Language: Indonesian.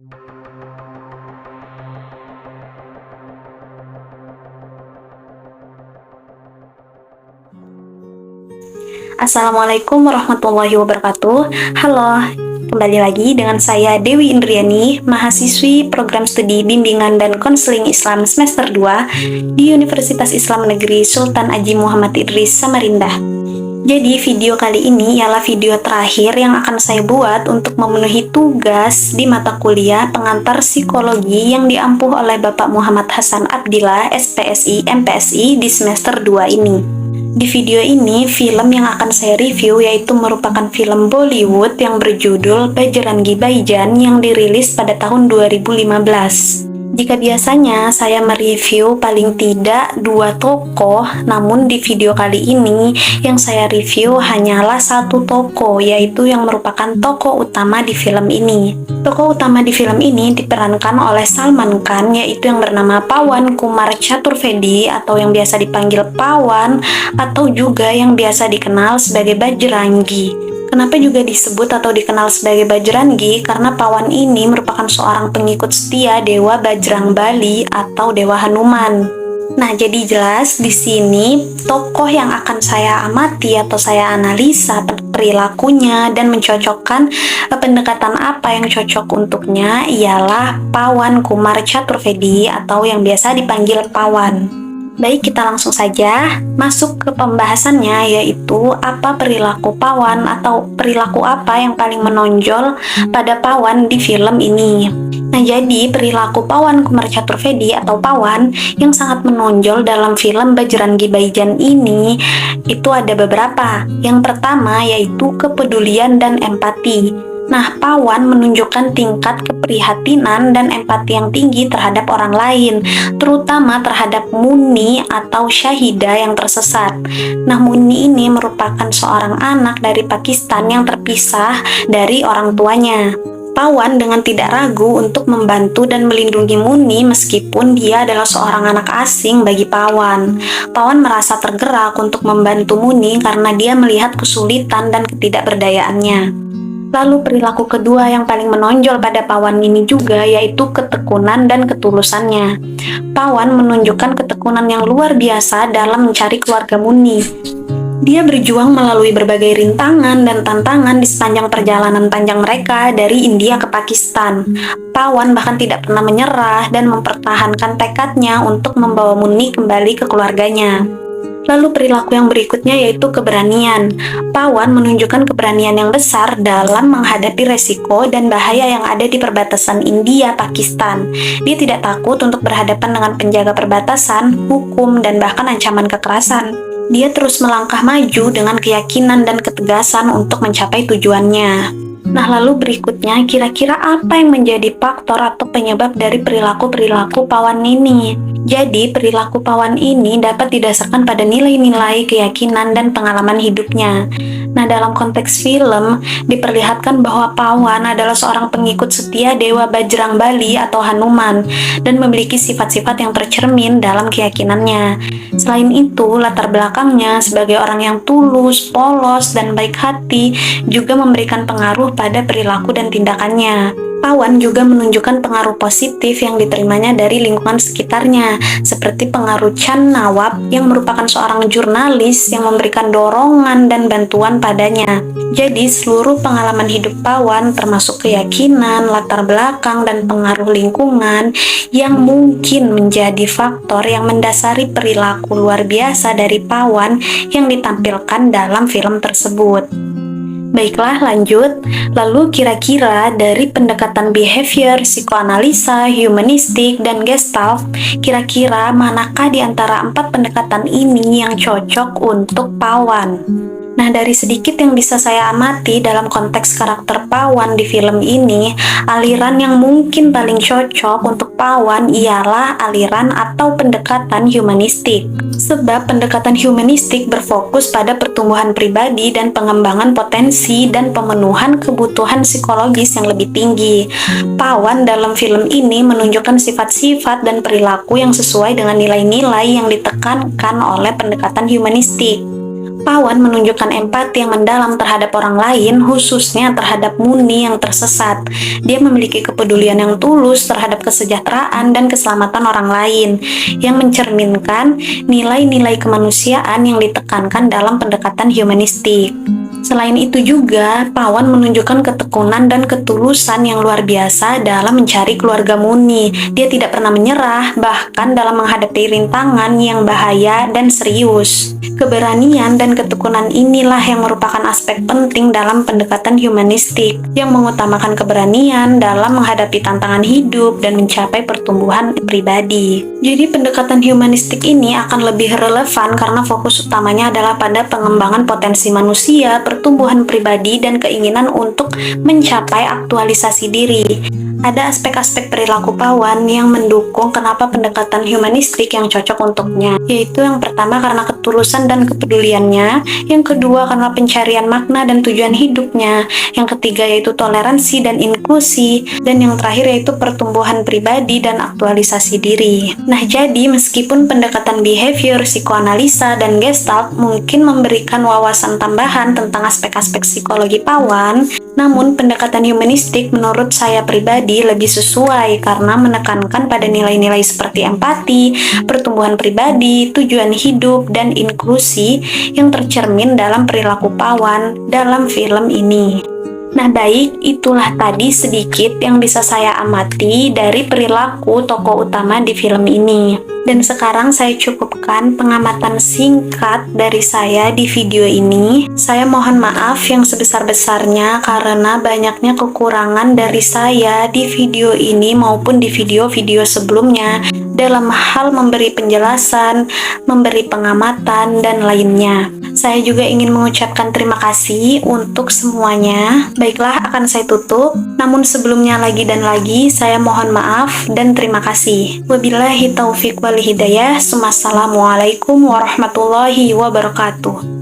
Assalamualaikum warahmatullahi wabarakatuh. Halo, kembali lagi dengan saya Dewi Indriani, mahasiswi program studi bimbingan dan konseling Islam semester 2 di Universitas Islam Negeri Sultan Haji Muhammad Idris Samarinda. Jadi video kali ini ialah video terakhir yang akan saya buat untuk memenuhi tugas di mata kuliah pengantar psikologi yang diampuh oleh Bapak Muhammad Hasan Abdillah, SPSI, MPSI di semester 2 ini. Di video ini, film yang akan saya review yaitu merupakan film Bollywood yang berjudul Bajrangi Bhaijaan yang dirilis pada tahun 2015. Jika biasanya saya mereview paling tidak 2 tokoh, namun di video kali ini yang saya review hanyalah 1 tokoh, yaitu yang merupakan tokoh utama di film ini. Tokoh utama di film ini diperankan oleh Salman Khan, yaitu yang bernama Pawan Kumar Chaturvedi atau yang biasa dipanggil Pawan atau juga yang biasa dikenal sebagai Bajrangi. Kenapa juga disebut atau dikenal sebagai Bajrangi? Karena Pawan ini merupakan seorang pengikut setia Dewa Bajrangbali atau Dewa Hanuman. Nah, jadi jelas di sini tokoh yang akan saya amati atau saya analisa perilakunya dan mencocokkan pendekatan apa yang cocok untuknya ialah Pawan Kumar Chaturvedi atau yang biasa dipanggil Pawan. Baik, kita langsung saja masuk ke pembahasannya, yaitu apa perilaku Pawan atau perilaku apa yang paling menonjol pada Pawan di film ini. Nah, jadi perilaku Pawan Kumar Chaturvedi atau Pawan yang sangat menonjol dalam film Bajrangi Bhaijaan ini itu ada beberapa. Yang pertama yaitu kepedulian dan empati. Nah, Pawan menunjukkan tingkat keprihatinan dan empati yang tinggi terhadap orang lain, terutama terhadap Muni atau Syahida yang tersesat. Nah, Muni ini merupakan seorang anak dari Pakistan yang terpisah dari orang tuanya. Pawan dengan tidak ragu untuk membantu dan melindungi Muni meskipun dia adalah seorang anak asing bagi Pawan. Pawan merasa tergerak untuk membantu Muni karena dia melihat kesulitan dan ketidakberdayaannya. Lalu perilaku kedua yang paling menonjol pada Pawan ini juga yaitu ketekunan dan ketulusannya. Pawan menunjukkan ketekunan yang luar biasa dalam mencari keluarga Muni. Dia berjuang melalui berbagai rintangan dan tantangan di sepanjang perjalanan panjang mereka dari India ke Pakistan. Pawan bahkan tidak pernah menyerah dan mempertahankan tekadnya untuk membawa Muni kembali ke keluarganya. Lalu perilaku yang berikutnya yaitu keberanian. Pawan menunjukkan keberanian yang besar dalam menghadapi resiko dan bahaya yang ada di perbatasan India-Pakistan. Dia tidak takut untuk berhadapan dengan penjaga perbatasan, hukum, dan bahkan ancaman kekerasan. Dia terus melangkah maju dengan keyakinan dan ketegasan untuk mencapai tujuannya. Nah, lalu berikutnya, kira-kira apa yang menjadi faktor atau penyebab dari perilaku-perilaku Pawan ini? Jadi, perilaku Pawan ini dapat didasarkan pada nilai-nilai, keyakinan, dan pengalaman hidupnya. Nah, dalam konteks film, diperlihatkan bahwa Pawan adalah seorang pengikut setia Dewa Bajrangbali atau Hanuman, dan memiliki sifat-sifat yang tercermin dalam keyakinannya. Selain itu, latar belakangnya sebagai orang yang tulus, polos, dan baik hati juga memberikan pengaruh pada perilaku dan tindakannya. Pawan juga menunjukkan pengaruh positif yang diterimanya dari lingkungan sekitarnya, seperti pengaruh Chan Nawab yang merupakan seorang jurnalis yang memberikan dorongan dan bantuan padanya. Jadi, seluruh pengalaman hidup Pawan termasuk keyakinan, latar belakang, dan pengaruh lingkungan yang mungkin menjadi faktor yang mendasari perilaku luar biasa dari Pawan yang ditampilkan dalam film tersebut. Baiklah, lanjut. Lalu kira-kira dari pendekatan behavior, psikoanalisa, humanistik, dan gestalt, kira-kira manakah di antara 4 pendekatan ini yang cocok untuk Pawan? Nah, dari sedikit yang bisa saya amati dalam konteks karakter Pawan di film ini, aliran yang mungkin paling cocok untuk Pawan ialah aliran atau pendekatan humanistik. Sebab pendekatan humanistik berfokus pada pertumbuhan pribadi dan pengembangan potensi dan pemenuhan kebutuhan psikologis yang lebih tinggi. Pawan dalam film ini menunjukkan sifat-sifat dan perilaku yang sesuai dengan nilai-nilai yang ditekankan oleh pendekatan humanistik. Pawan menunjukkan empati yang mendalam terhadap orang lain, khususnya terhadap Muni yang tersesat. Dia memiliki kepedulian yang tulus terhadap kesejahteraan dan keselamatan orang lain, yang mencerminkan nilai-nilai kemanusiaan yang ditekankan dalam pendekatan humanistik. Selain itu juga, Pawan menunjukkan ketekunan dan ketulusan yang luar biasa dalam mencari keluarga Muni. Dia tidak pernah menyerah, bahkan dalam menghadapi rintangan yang bahaya dan serius. Keberanian dan ketekunan inilah yang merupakan aspek penting dalam pendekatan humanistik, yang mengutamakan keberanian dalam menghadapi tantangan hidup dan mencapai pertumbuhan pribadi. Jadi pendekatan humanistik ini akan lebih relevan karena fokus utamanya adalah pada pengembangan potensi manusia, pertumbuhan pribadi, dan keinginan untuk mencapai aktualisasi diri. Ada aspek-aspek perilaku Pawan yang mendukung kenapa pendekatan humanistik yang cocok untuknya, yaitu yang pertama karena ketulusan dan kepeduliannya, yang kedua karena pencarian makna dan tujuan hidupnya, yang ketiga yaitu toleransi dan inklusi, dan yang terakhir yaitu pertumbuhan pribadi dan aktualisasi diri. Nah, jadi meskipun pendekatan behavior, psikoanalisa, dan gestalt mungkin memberikan wawasan tambahan tentang aspek-aspek psikologi Pawan, namun pendekatan humanistik menurut saya pribadi lebih sesuai karena menekankan pada nilai-nilai seperti empati, pertumbuhan pribadi, tujuan hidup, dan inklusi yang tercermin dalam perilaku Pawan dalam film ini. Nah baik, itulah tadi sedikit yang bisa saya amati dari perilaku tokoh utama di film ini. Dan sekarang saya cukupkan pengamatan singkat dari saya di video ini. Saya mohon maaf yang sebesar-besarnya karena banyaknya kekurangan dari saya di video ini maupun di video-video sebelumnya dalam hal memberi penjelasan, memberi pengamatan, dan lainnya. Saya juga ingin mengucapkan terima kasih untuk semuanya. Baiklah, akan saya tutup. Namun sebelumnya lagi dan lagi, saya mohon maaf dan terima kasih. Wabillahi taufiq wal hidayah. Assalamualaikum warahmatullahi wabarakatuh.